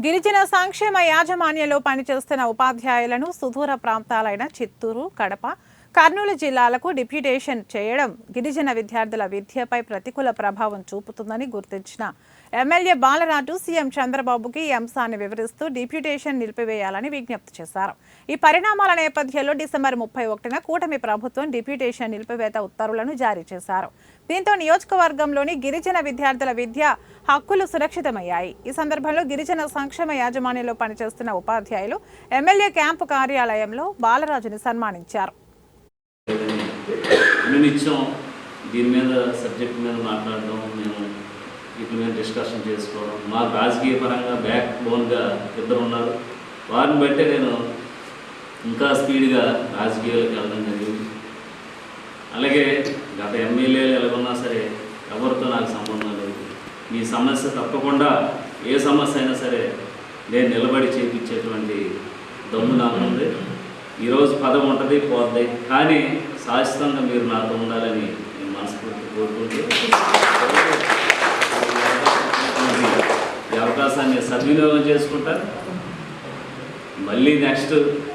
గిరిజన సంక్షేమ యాజమాన్యంలో పనిచేస్తున్న ఉపాధ్యాయులను సుదూర ప్రాంతాలైన చిత్తూరు, కడప, కర్నూలు జిల్లాలకు డిప్యూటేషన్ చేయడం గిరిజన విద్యార్థుల విద్యపై ప్రతికూల ప్రభావం చూపుతుందని గుర్తించిన ఎమ్మెల్యే బాలరాజు సీఎం చంద్రబాబుకి ఈ అంశాన్ని వివరిస్తూ డిప్యూటేషన్ నిలిపివేయాలని విజ్ఞప్తి చేశారు. ఈ పరిణామాల నేపథ్యంలో డిసెంబర్ 31న కూటమి ప్రభుత్వం డిప్యూటేషన్ నిలిపివేత ఉత్తర్వులను జారీ చేశారు. దీంతో నియోజకవర్గంలోని గిరిజన విద్యార్థుల విద్య హక్కులు సురక్షితమయ్యాయి. ఈ సందర్భంలో గిరిజన సంక్షేమ యాజమాన్యంలో పనిచేస్తున్న ఉపాధ్యాయులు ఎమ్మెల్యే క్యాంపు కార్యాలయంలో బాలరాజుని సన్మానించారు. నిత్యం దీని మీద సబ్జెక్ట్ మీద మాట్లాడడం, మేము వీటి మీద డిస్కషన్ చేసుకోవడం, మాకు రాజకీయ పరంగా బ్యాక్ బోన్గా ఇద్దరు ఉన్నారు. వారిని బట్టే నేను ఇంకా స్పీడ్గా రాజకీయాలకు వెళ్ళడం జరిగింది. అలాగే గత ఎమ్మెల్యేలు ఎలాగున్నా సరే ఎవరితో నాకు సంబంధం లేదు. మీ సమస్య తప్పకుండా ఏ సమస్య అయినా సరే నేను నిలబడి చేయించేటువంటి దమ్ము నాకు ఉంది. ఈరోజు పదం ఉంటుంది, పోద్ది, కానీ శాశ్వతంగా మీరు నాతో ఉండాలని నేను మనస్ఫూర్తి కోరుకుంటూ ఈ అవకాశాన్ని సద్వినియోగం చేసుకుంటాను. మళ్ళీ నెక్స్ట్